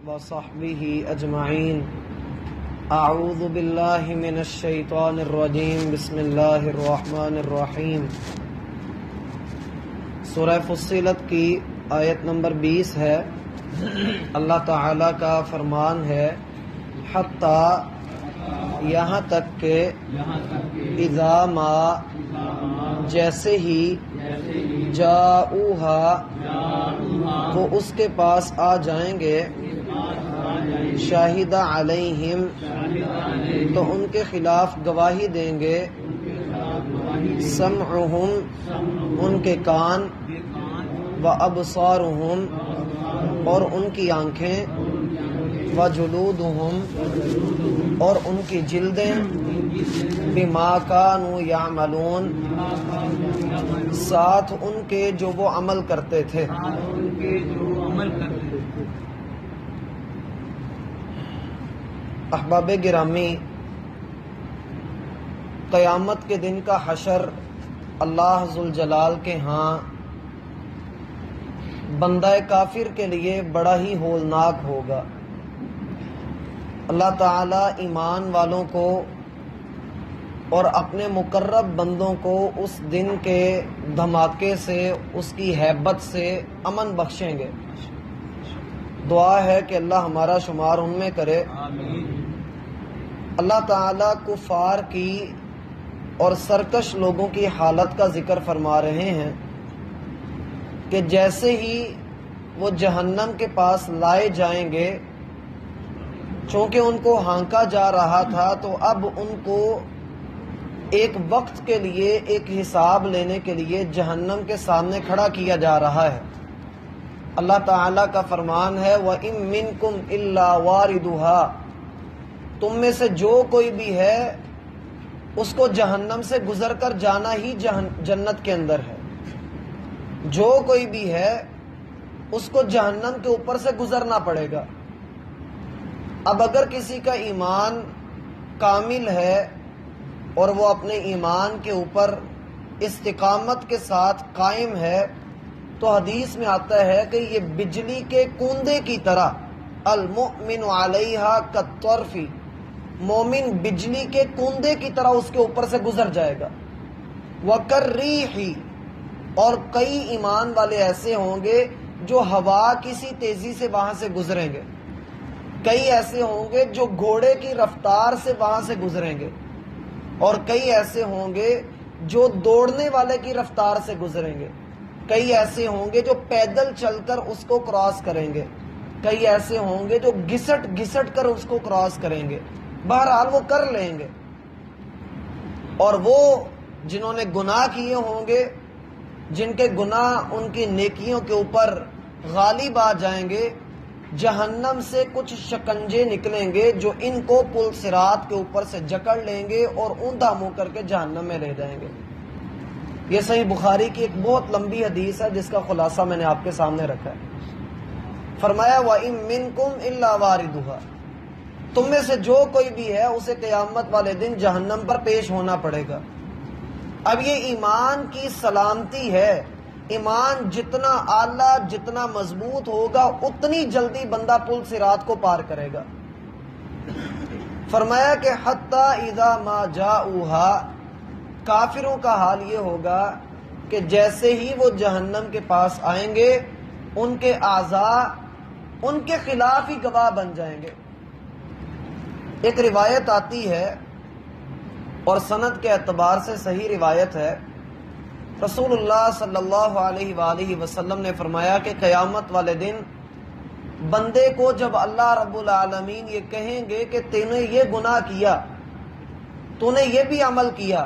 وصحبه اجمعین۔ اعوذ باللہ من الشیطان الرجیم، بسم اللہ الرحمن الرحیم۔ سورہ فصلت کی آیت نمبر 20 ہے۔ اللہ تعالی کا فرمان ہے حتی، یہاں تک کہ اذا ما، جیسے ہی جاؤہا، وہ اس کے پاس آ جائیں گے، شاہد علیہم، تو ان کے خلاف گواہی دیں گے، سمعہم، ان کے کان، وابصارہم، اور ان کی آنکھیں، وجلودہم، اور ان کی جلدیں، بما کانوا یعملون، ساتھ ان کے جو وہ عمل کرتے تھے۔ احباب گرامی، قیامت کے دن کا حشر اللہ ذوالجلال کے ہاں بندہ کافر کے لیے بڑا ہی ہولناک ہوگا۔ اللہ تعالی ایمان والوں کو اور اپنے مقرب بندوں کو اس دن کے دھماکے سے، اس کی ہیبت سے امن بخشیں گے۔ دعا ہے کہ اللہ ہمارا شمار ان میں کرے۔ اللہ تعالیٰ کفار کی اور سرکش لوگوں کی حالت کا ذکر فرما رہے ہیں کہ جیسے ہی وہ جہنم کے پاس لائے جائیں گے، چونکہ ان کو ہانکا جا رہا تھا تو اب ان کو ایک وقت کے لیے، ایک حساب لینے کے لیے جہنم کے سامنے کھڑا کیا جا رہا ہے۔ اللہ تعالیٰ کا فرمان ہے وَإِن مِّنكُمْ إِلَّا وَارِدُهَا، تم میں سے جو کوئی بھی ہے اس کو جہنم سے گزر کر جانا ہی جنت کے اندر ہے۔ جو کوئی بھی ہے اس کو جہنم کے اوپر سے گزرنا پڑے گا۔ اب اگر کسی کا ایمان کامل ہے اور وہ اپنے ایمان کے اوپر استقامت کے ساتھ قائم ہے، تو حدیث میں آتا ہے کہ یہ بجلی کے کوندے کی طرح، المؤمن علیہا کالطرف، مومن بجلی کے کوندے کی طرح اس کے اوپر سے گزر جائے گا۔ وکالریح، اور کئی ایمان والے ایسے ہوں گے جو ہوا کسی تیزی سے وہاں سے گزریں گے، کئی ایسے ہوں گے جو گھوڑے کی رفتار سے وہاں سے گزریں گے، اور کئی ایسے ہوں گے جو دوڑنے والے کی رفتار سے گزریں گے، کئی ایسے ہوں گے جو پیدل چل کر اس کو کراس کریں گے، کئی ایسے ہوں گے جو گھسٹ گھسٹ کر اس کو کراس کریں گے۔ بہرحال وہ کر لیں گے، اور وہ جنہوں نے گناہ کیے ہوں گے، جن کے گناہ ان کی نیکیوں کے اوپر غالب آ جائیں گے، جہنم سے کچھ شکنجے نکلیں گے جو ان کو پل صراط کے اوپر سے جکڑ لیں گے اور اوندا منہ کر کے جہنم میں لے جائیں گے۔ یہ صحیح بخاری کی ایک بہت لمبی حدیث ہے جس کا خلاصہ میں نے آپ کے سامنے رکھا ہے۔ فرمایا وَإِن مِّنكُمْ إِلَّا وَارِدُهَا، تم میں سے جو کوئی بھی ہے اسے قیامت والے دن جہنم پر پیش ہونا پڑے گا۔ اب یہ ایمان کی سلامتی ہے۔ ایمان جتنا اعلیٰ، جتنا مضبوط ہوگا، اتنی جلدی بندہ پل صراط کو پار کرے گا۔ فرمایا کہ حتی اذا ما جاؤہا، کافروں کا حال یہ ہوگا کہ جیسے ہی وہ جہنم کے پاس آئیں گے، ان کے اعضاء ان کے خلاف ہی گواہ بن جائیں گے۔ ایک روایت آتی ہے اور سند کے اعتبار سے صحیح روایت ہے، رسول اللہ صلی اللہ علیہ وآلہ وسلم نے فرمایا کہ قیامت والے دن بندے کو جب اللہ رب العالمین یہ کہیں گے کہ تو نے یہ گناہ کیا، تو نے یہ بھی عمل کیا،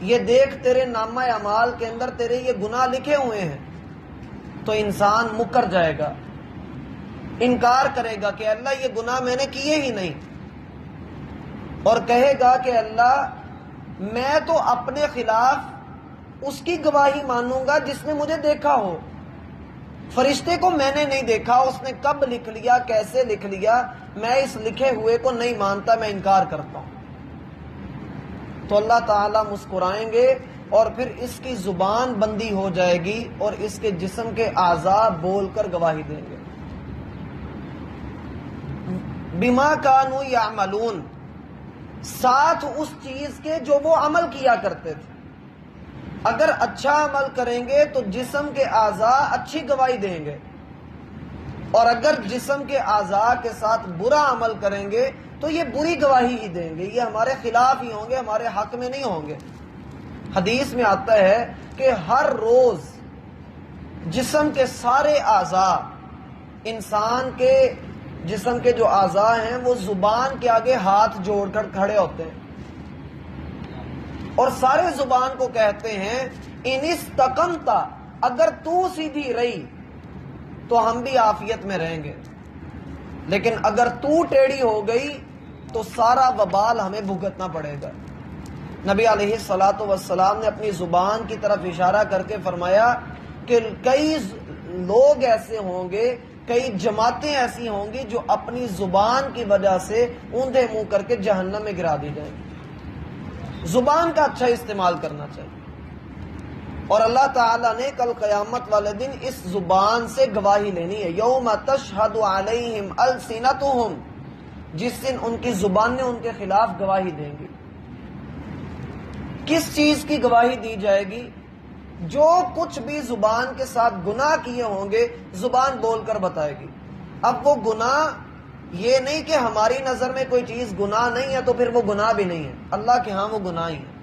یہ دیکھ تیرے نامہ اعمال کے اندر تیرے یہ گناہ لکھے ہوئے ہیں، تو انسان مکر جائے گا، انکار کرے گا کہ اللہ یہ گناہ میں نے کیے ہی نہیں، اور کہے گا کہ اللہ میں تو اپنے خلاف اس کی گواہی مانوں گا جس نے مجھے دیکھا ہو، فرشتے کو میں نے نہیں دیکھا، اس نے کب لکھ لیا، کیسے لکھ لیا، میں اس لکھے ہوئے کو نہیں مانتا، میں انکار کرتا ہوں۔ تو اللہ تعالیٰ مسکرائیں گے اور پھر اس کی زبان بندی ہو جائے گی اور اس کے جسم کے اعضاء بول کر گواہی دیں گے۔ بما کانوا یعملون، ساتھ اس چیز کے جو وہ عمل کیا کرتے تھے۔ اگر اچھا عمل کریں گے تو جسم کے اعضاء اچھی گواہی دیں گے، اور اگر جسم کے اعضاء کے ساتھ برا عمل کریں گے تو یہ بری گواہی ہی دیں گے، یہ ہمارے خلاف ہی ہوں گے، ہمارے حق میں نہیں ہوں گے۔ حدیث میں آتا ہے کہ ہر روز جسم کے سارے اعضاء، انسان کے جسم کے جو اعضاء ہیں وہ زبان کے آگے ہاتھ جوڑ کر کھڑے ہوتے ہیں، اور سارے زبان کو کہتے ہیں ان استقمت، اگر تو سیدھی رہی تو ہم بھی عافیت میں رہیں گے، لیکن اگر تو ٹیڑھی ہو گئی تو سارا وبال ہمیں بھگتنا پڑے گا۔ نبی علیہ الصلوۃ والسلام نے اپنی زبان کی طرف اشارہ کر کے فرمایا کہ کئی لوگ ایسے ہوں گے، کئی جماعتیں ایسی ہوں گی جو اپنی زبان کی وجہ سے اوندھے منہ کر کے جہنم میں گرا دی جائیں گی۔ زبان کا اچھا استعمال کرنا چاہیے، اور اللہ تعالیٰ نے کل قیامت والے دن اس زبان سے گواہی لینی ہے۔ یوم تشہد علیہم السنتہم، جس دن ان کی زبانیں ان کے خلاف گواہی دیں گی۔ کس چیز کی گواہی دی جائے گی؟ جو کچھ بھی زبان کے ساتھ گناہ کیے ہوں گے زبان بول کر بتائے گی۔ اب وہ گناہ یہ نہیں کہ ہماری نظر میں کوئی چیز گناہ نہیں ہے تو پھر وہ گناہ بھی نہیں ہے، اللہ کے ہاں وہ گناہ ہی ہے۔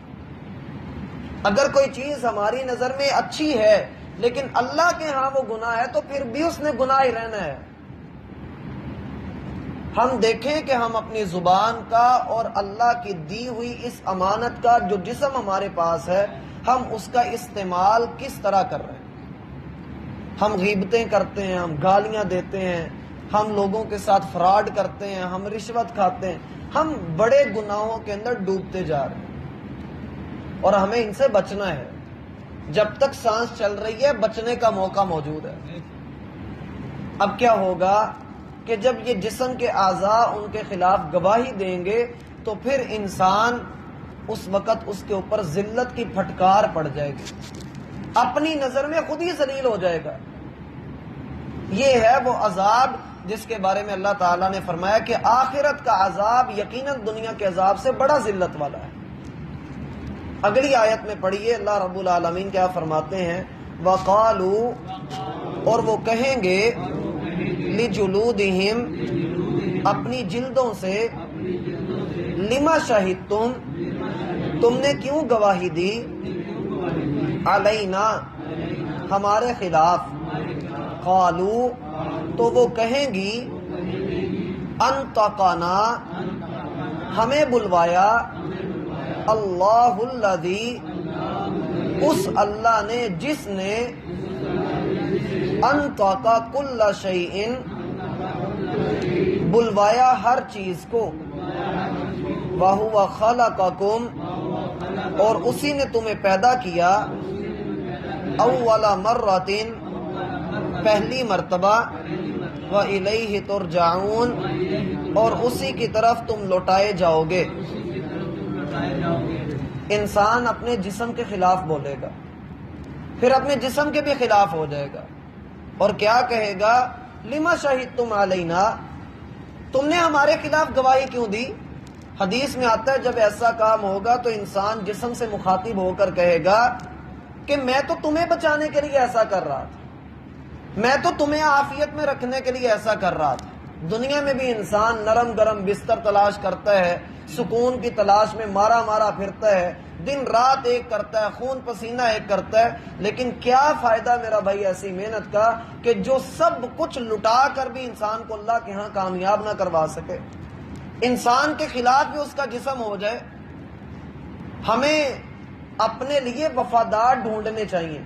اگر کوئی چیز ہماری نظر میں اچھی ہے لیکن اللہ کے ہاں وہ گناہ ہے تو پھر بھی اس نے گناہ ہی رہنا ہے۔ ہم دیکھیں کہ ہم اپنی زبان کا اور اللہ کی دی ہوئی اس امانت کا جو جسم ہمارے پاس ہے، ہم اس کا استعمال کس طرح کر رہے ہیں۔ ہم غیبتیں کرتے ہیں، ہم گالیاں دیتے ہیں، ہم لوگوں کے ساتھ فراڈ کرتے ہیں، ہم رشوت کھاتے ہیں، ہم بڑے گناہوں کے اندر ڈوبتے جا رہے ہیں، اور ہمیں ان سے بچنا ہے۔ جب تک سانس چل رہی ہے بچنے کا موقع موجود ہے۔ اب کیا ہوگا کہ جب یہ جسم کے اعضاء ان کے خلاف گواہی دیں گے تو پھر انسان اس وقت اس کے اوپر ذلت کی پھٹکار پڑ جائے گی، اپنی نظر میں خود ہی ذلیل ہو جائے گا۔ یہ ہے وہ عذاب جس کے بارے میں اللہ تعالیٰ نے فرمایا کہ آخرت کا عذاب یقیناً دنیا کے عذاب سے بڑا ذلت والا ہے۔ اگلی آیت میں پڑھیے اللہ رب العالمین کیا فرماتے ہیں، وَقَالُوا، اور وہ کہیں گے، لِجُلُودِهِمْ، اپنی جلدوں سے، لِمَا شَهِدتُم، تم نے کیوں گواہی دی، عَلَيْنَا، ہمارے خلاف، قَالُوا، تو وہ کہیں گی، أَنطَقَنَا، ہمیں بلوایا، اللہ الذی، اس اللہ نے جس نے، انطق کل شیء، بلوایا ہر چیز کو، وَهُوَ خَلَقَكُمْ، اور اسی نے تمہیں پیدا کیا، اول مرۃ، پہلی مرتبہ، وَإِلَيْهِ تُرْجَعُونَ، اور اسی کی طرف تم لوٹائے جاؤ گے۔ انسان اپنے جسم کے خلاف بولے گا، پھر اپنے جسم کے بھی خلاف ہو جائے گا، اور کیا کہے گا، لِمَا شَهِدتُّمْ عَلَيْنَا، تم نے ہمارے خلاف گواہی کیوں دی۔ حدیث میں آتا ہے جب ایسا کام ہوگا تو انسان جسم سے مخاطب ہو کر کہے گا کہ میں تو تمہیں بچانے کے لیے ایسا کر رہا تھا، میں تو تمہیں عافیت میں رکھنے کے لیے ایسا کر رہا تھا۔ دنیا میں بھی انسان نرم گرم بستر تلاش کرتا ہے، سکون کی تلاش میں مارا مارا پھرتا ہے، دن رات ایک کرتا ہے، خون پسینہ ایک کرتا ہے، لیکن کیا فائدہ میرا بھائی ایسی محنت کا کہ جو سب کچھ لٹا کر بھی انسان کو اللہ کے ہاں کامیاب نہ کروا سکے، انسان کے خلاف بھی اس کا جسم ہو جائے۔ ہمیں اپنے لیے وفادار ڈھونڈنے چاہیے،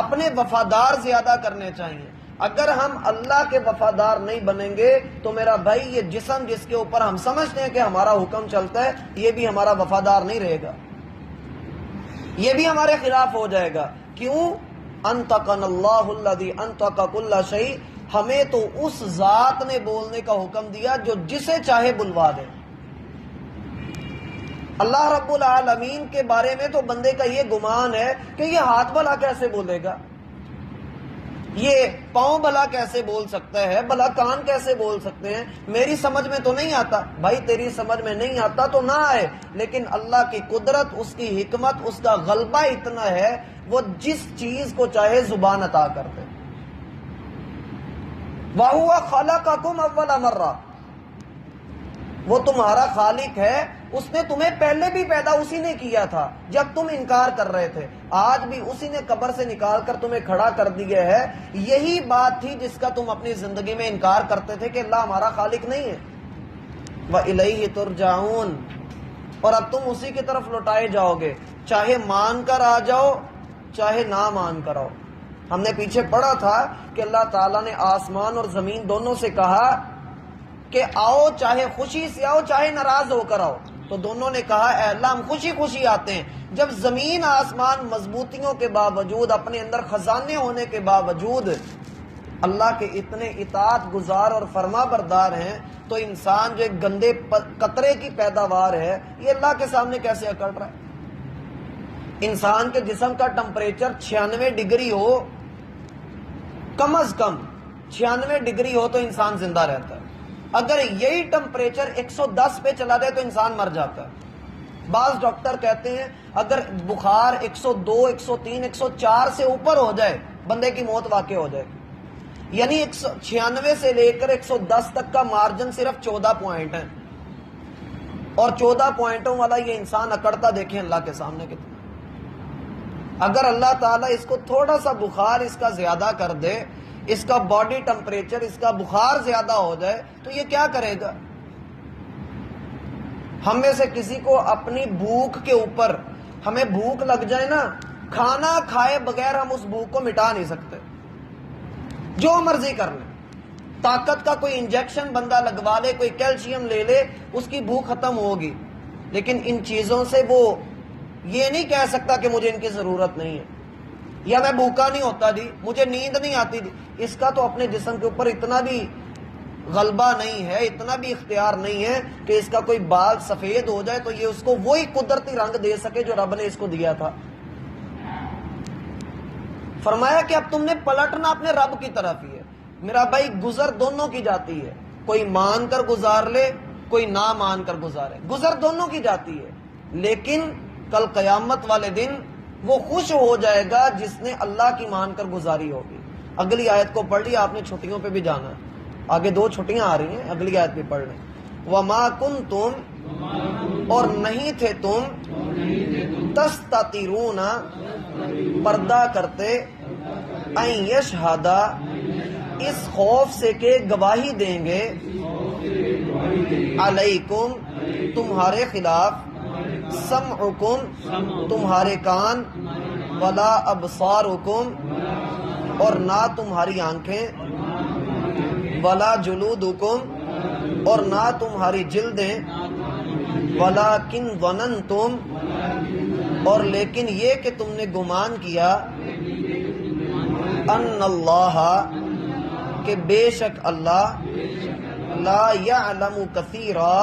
اپنے وفادار زیادہ کرنے چاہیے۔ اگر ہم اللہ کے وفادار نہیں بنیں گے تو میرا بھائی یہ جسم جس کے اوپر ہم سمجھتے ہیں کہ ہمارا حکم چلتا ہے، یہ بھی ہمارا وفادار نہیں رہے گا، یہ بھی ہمارے خلاف ہو جائے گا۔ کیوں؟ انطقنا اللہ الذی انطق کل شیء، ہمیں تو اس ذات نے بولنے کا حکم دیا جو جسے چاہے بلوا دے۔ اللہ رب العالمین کے بارے میں تو بندے کا یہ گمان ہے کہ یہ ہاتھ بھلا کیسے بولے گا، یہ پاؤں بھلا کیسے بول سکتا ہے، بھلا کان کیسے بول سکتے ہیں، میری سمجھ میں تو نہیں آتا۔ بھائی تیری سمجھ میں نہیں آتا تو نہ آئے، لیکن اللہ کی قدرت، اس کی حکمت، اس کا غلبہ اتنا ہے، وہ جس چیز کو چاہے زبان عطا کرتے۔ وَهُوَ خَلَقَكُمْ أَوَّلَ مَرَّةٍ، وہ تمہارا خالق ہے، اس نے تمہیں پہلے بھی پیدا اسی نے کیا تھا جب تم انکار کر رہے تھے، آج بھی اسی نے قبر سے نکال کر تمہیں کھڑا کر دیا ہے۔ یہی بات تھی جس کا تم اپنی زندگی میں انکار کرتے تھے کہ اللہ ہمارا خالق نہیں ہے۔ وَإِلَيْهِ تُرْجَعُونَ، اور اب تم اسی کی طرف لوٹائے جاؤ گے، چاہے مان کر آ جاؤ چاہے نہ مان کر آؤ۔ ہم نے پیچھے پڑھا تھا کہ اللہ تعالیٰ نے آسمان اور زمین دونوں سے کہا کہ آؤ، چاہے خوشی سے آؤ چاہے ناراض ہو کر آؤ، تو دونوں نے کہا اے اللہ ہم خوشی خوشی آتے ہیں۔ جب زمین آسمان مضبوطیوں کے باوجود، اپنے اندر خزانے ہونے کے باوجود اللہ کے اتنے اطاعت گزار اور فرما بردار ہیں، تو انسان جو ایک گندے قطرے کی پیداوار ہے، یہ اللہ کے سامنے کیسے اکڑ رہا ہے؟ انسان کے جسم کا ٹمپریچر 96 ڈگری ہو، کم از کم 96 ڈگری ہو تو انسان زندہ رہتا ہے۔ اگر یہی ٹمپریچر 110 پہ چلا جائے تو انسان مر جاتا ہے۔ بعض ڈاکٹر کہتے ہیں اگر بخار 102، 103، 104 سے اوپر ہو جائے بندے کی موت واقع ہو جائے، یعنی 96 سے لے کر 110 تک کا مارجن صرف 14 پوائنٹ ہے، اور 14 پوائنٹوں والا یہ انسان اکڑتا دیکھیں اللہ کے سامنے کتنا۔ اگر اللہ تعالیٰ اس کو تھوڑا سا بخار اس کا زیادہ کر دے، اس کا باڈی ٹمپریچر، اس کا بخار زیادہ ہو جائے تو یہ کیا کرے گا؟ ہم میں سے کسی کو اپنی بھوک کے اوپر، ہمیں بھوک لگ جائے نا، کھانا کھائے بغیر ہم اس بھوک کو مٹا نہیں سکتے، جو مرضی کر لیں، طاقت کا کوئی انجیکشن بندہ لگوا لے، کوئی کیلشیم لے لے، اس کی بھوک ختم ہوگی، لیکن ان چیزوں سے وہ یہ نہیں کہہ سکتا کہ مجھے ان کی ضرورت نہیں ہے، یا میں بھوکا نہیں ہوتا جی، مجھے نیند نہیں آتی جی۔ اس کا تو اپنے جسم کے اوپر اتنا بھی غلبہ نہیں ہے، اتنا بھی اختیار نہیں ہے کہ اس کا کوئی بال سفید ہو جائے تو یہ اس کو وہی قدرتی رنگ دے سکے جو رب نے اس کو دیا تھا۔ فرمایا کہ اب تم نے پلٹنا اپنے رب کی طرف ہی ہے۔ میرا بھائی گزر دونوں کی جاتی ہے، کوئی مان کر گزار لے، کوئی نہ مان کر گزارے، گزر دونوں کی جاتی ہے، لیکن کل قیامت والے دن وہ خوش ہو جائے گا جس نے اللہ کی مان کر گزاری ہوگی۔ اگلی آیت کو پڑھ لی، آپ نے چھٹیوں پہ بھی جانا ہے، آگے 2 چھٹیاں آ رہی ہیں، اگلی آیت بھی پڑھ لیں۔ وَمَا كُنْتُمْ، اور نہیں تھے تم، تستترون، پردہ کرتے، ان یشہد، اس خوف سے کہ گواہی دیں گے، علیکم، تمہارے خلاف، سمعکم، تمہارے کان، ولا ابصارکم، اور نہ تمہاری آنکھیں، ولا جلودکم، اور نہ تمہاری جلدیں، ولیکن ظننتم، اور لیکن یہ کہ تم نے گمان کیا، ان اللہ، کہ بے شک اللہ، لا یعلم کثیرا،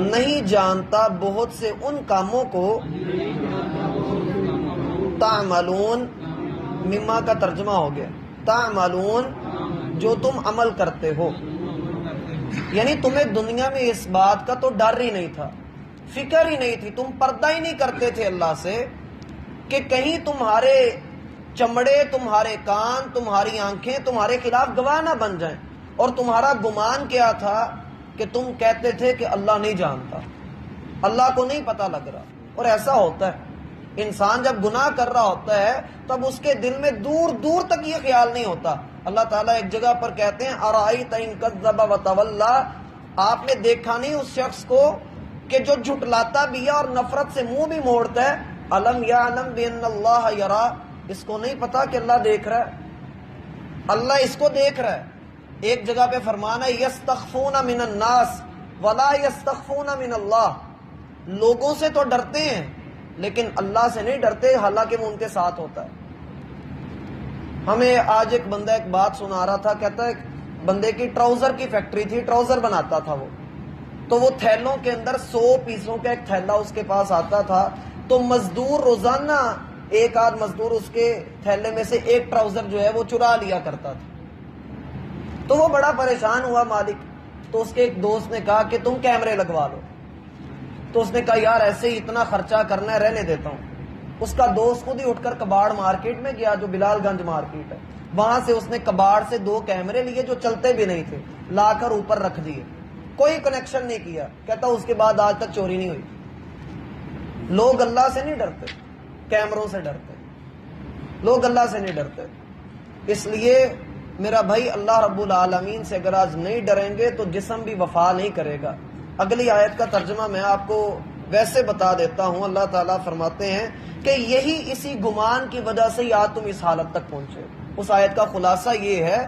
نہیں جانتا بہت سے ان کاموں کو، تعملون، مما کا ترجمہ ہو گیا، تعملون، جو تم عمل کرتے ہو، یعنی تمہیں دنیا میں اس بات کا تو ڈر ہی نہیں تھا، فکر ہی نہیں تھی، تم پردہ ہی نہیں کرتے تھے اللہ سے کہ کہیں تمہارے چمڑے، تمہارے کان، تمہاری آنکھیں تمہارے خلاف گواہ نہ بن جائیں، اور تمہارا گمان کیا تھا کہ تم کہتے تھے کہ اللہ نہیں جانتا، اللہ کو نہیں پتہ لگ رہا۔ اور ایسا ہوتا ہے، انسان جب گناہ کر رہا ہوتا ہے تب اس کے دل میں دور دور تک یہ خیال نہیں ہوتا۔ اللہ تعالیٰ ایک جگہ پر کہتے ہیں ارائیت ان کذب وتولی، آپ نے دیکھا نہیں اس شخص کو کہ جو جھٹلاتا بھی ہے اور نفرت سے منہ بھی موڑتا ہے، الم یعلم بان اللہ یری، اس کو نہیں پتا کہ اللہ دیکھ رہا ہے، اللہ اس کو دیکھ رہا ہے۔ ایک جگہ پہ فرمانا ہے یستخفون من الناس ولا یستخفون من اللہ، لوگوں سے تو ڈرتے ہیں لیکن اللہ سے نہیں ڈرتے، حالانکہ وہ ان کے ساتھ ہوتا ہے۔ ہمیں آج ایک بندہ ایک بات سنا رہا تھا، کہتا ہے بندے کی ٹراؤزر کی فیکٹری تھی، ٹراؤزر بناتا تھا وہ، تو وہ تھیلوں کے اندر 100 پیسوں کا ایک تھیلا اس کے پاس آتا تھا، تو مزدور روزانہ ایک آدھ مزدور اس کے تھیلے میں سے ایک ٹراؤزر جو ہے وہ چرا لیا کرتا تھا. تو وہ بڑا پریشان ہوا مالک. تو اس کے ایک دوست نے کہا کہ تم کیمرے لگوا لو. تو اس نے کہا یار ایسے ہی اتنا خرچہ کرنا ہے, رہنے دیتا ہوں. اس کا دوست خود ہی اٹھ کر کباڑ مارکیٹ میں گیا, جو بلال گنج مارکیٹ ہے, وہاں سے اس نے کباڑ سے 2 کیمرے لیے جو چلتے بھی نہیں تھے, لا کر اوپر رکھ دیے, کوئی کنیکشن نہیں کیا. کہتا اس کے بعد آج تک چوری نہیں ہوئی. لوگ اللہ سے نہیں ڈرتے, کیمروں سے ڈرتے. لوگ اللہ سے نہیں ڈرتے. اس لیے میرا بھائی اللہ رب العالمین سے اگر آج نہیں ڈریں گے تو جسم بھی وفا نہیں کرے گا. اگلی آیت کا ترجمہ میں آپ کو ویسے بتا دیتا ہوں. اللہ تعالیٰ فرماتے ہیں کہ یہی اسی گمان کی وجہ سے آج تم اس حالت تک پہنچے. اس آیت کا خلاصہ یہ ہے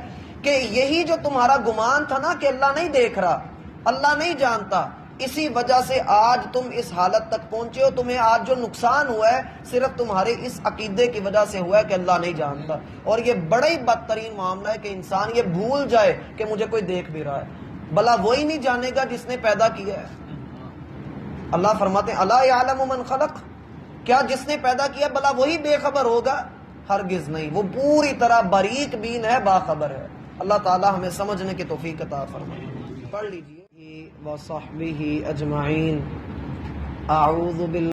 کہ یہی جو تمہارا گمان تھا نا کہ اللہ نہیں دیکھ رہا, اللہ نہیں جانتا, اسی وجہ سے آج تم اس حالت تک پہنچے ہو. تمہیں آج جو نقصان ہوا ہے صرف تمہارے اس عقیدے کی وجہ سے ہوا ہے کہ اللہ نہیں جانتا. اور یہ بڑا ہی بدترین معاملہ ہے کہ انسان یہ بھول جائے کہ مجھے کوئی دیکھ بھی رہا ہے. بھلا وہی نہیں جانے گا جس نے پیدا کیا ہے. اللہ فرماتے ہیں الا یعلم من خلق, کیا جس نے پیدا کیا بھلا وہی بے خبر ہوگا؟ ہرگز نہیں, وہ پوری طرح باریک بین ہے, باخبر ہے. اللہ تعالی ہمیں سمجھنے کی توفیق عطا فرمائے. پڑھ لیجئے وصحبہ اجمعین. اعوذ باللہ